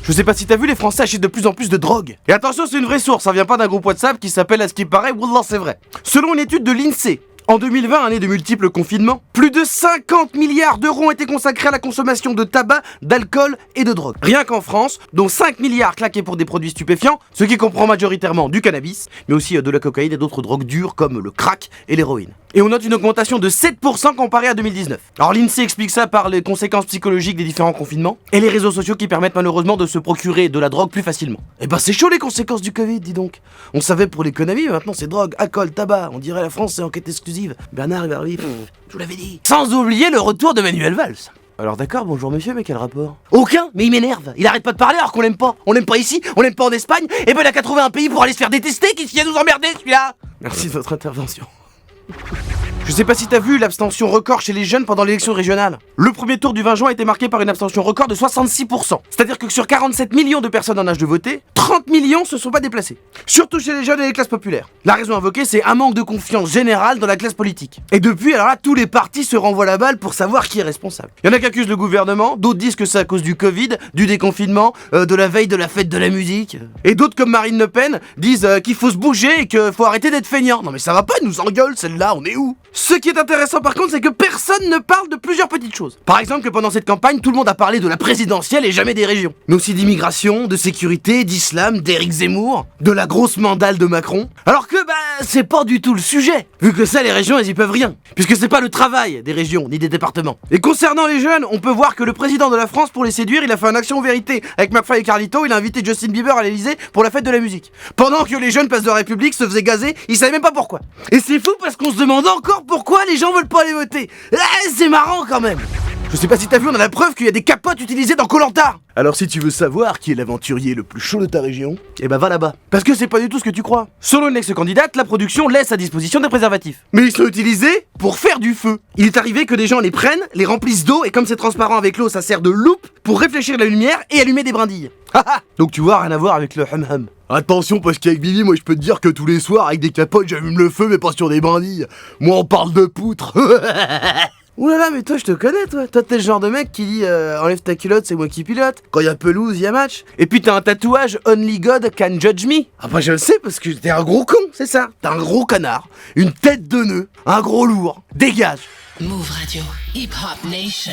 Je sais pas si t'as vu, les Français achètent de plus en plus de drogue. Et attention, c'est une vraie source, ça vient pas d'un groupe WhatsApp qui s'appelle à ce qui paraît, wallah c'est vrai. Selon une étude de l'INSEE, en 2020, année de multiples confinements, plus de 50 milliards d'euros ont été consacrés à la consommation de tabac, d'alcool et de drogue. Rien qu'en France, dont 5 milliards claqués pour des produits stupéfiants, ce qui comprend majoritairement du cannabis, mais aussi de la cocaïne et d'autres drogues dures comme le crack et l'héroïne. Et on note une augmentation de 7% comparé à 2019. Alors l'INSEE explique ça par les conséquences psychologiques des différents confinements et les réseaux sociaux qui permettent malheureusement de se procurer de la drogue plus facilement. Et bah c'est chaud les conséquences du Covid, dis donc. On savait pour l'économie, mais maintenant c'est drogue, alcool, tabac. On dirait la France c'est enquête exclusive. Bernard Hervé, je vous l'avais dit. Sans oublier le retour de Manuel Valls. Alors d'accord, bonjour monsieur, mais quel rapport? Aucun, mais il m'énerve. Il arrête pas de parler alors qu'on l'aime pas. On l'aime pas ici, on l'aime pas en Espagne, et ben il a qu'à trouver un pays pour aller se faire détester qui vient nous emmerder celui-là. Merci de votre intervention. Je sais pas si t'as vu l'abstention record chez les jeunes pendant l'élection régionale. Le premier tour du 20 juin a été marqué par une abstention record de 66%. C'est-à-dire que sur 47 millions de personnes en âge de voter, 30 millions se sont pas déplacés. Surtout chez les jeunes et les classes populaires. La raison invoquée, c'est un manque de confiance générale dans la classe politique. Et depuis, alors là, tous les partis se renvoient la balle pour savoir qui est responsable. Il y en a qui accusent le gouvernement, d'autres disent que c'est à cause du Covid, du déconfinement, de la veille de la fête de la musique. Et d'autres comme Marine Le Pen disent qu'il faut se bouger et qu'il faut arrêter d'être feignant. Non mais ça va pas, elle nous engueule celle-là, on est où? Ce qui est intéressant par contre, c'est que personne ne parle de plusieurs petites choses. Par exemple que pendant cette campagne, tout le monde a parlé de la présidentielle et jamais des régions. Mais aussi d'immigration, de sécurité, d'islam, d'Éric Zemmour, de la grosse mandale de Macron. Alors que c'est pas du tout le sujet. Vu que ça, les régions, elles y peuvent rien. Puisque c'est pas le travail des régions, ni des départements. Et concernant les jeunes, on peut voir que le président de la France, pour les séduire, il a fait un action vérité. Avec McFly et Carlito, il a invité Justin Bieber à l'Elysée pour la fête de la musique. Pendant que les jeunes place de la République se faisaient gazer, ils savaient même pas pourquoi. Et c'est fou parce qu'on se demande encore pourquoi les gens veulent pas aller voter. C'est marrant quand même. Je sais pas si t'as vu, on a la preuve qu'il y a des capotes utilisées dans Koh-Lanta. Alors si tu veux savoir qui est l'aventurier le plus chaud de ta région, eh ben va là-bas. Parce que c'est pas du tout ce que tu crois. Selon une ex-candidate, la production laisse à disposition des préservatifs. Mais ils sont utilisés pour faire du feu. Il est arrivé que des gens les prennent, les remplissent d'eau, et comme c'est transparent avec l'eau, ça sert de loupe pour réfléchir la lumière et allumer des brindilles. Donc tu vois, rien à voir avec le hum-hum. Attention, parce qu'avec Bibi, moi je peux te dire que tous les soirs, avec des capotes, j'allume le feu, mais pas sur des brindilles. Moi on parle de poutres. Oulala, mais toi je te connais, toi. Toi t'es le genre de mec qui dit enlève ta culotte, c'est moi qui pilote. Quand y a pelouse, y a match. Et puis t'as un tatouage Only God Can Judge Me. Ah bah je le sais parce que t'es un gros con, c'est ça. T'es un gros canard, une tête de nœud, un gros lourd. Dégage. Move Radio, Hip Hop Nation.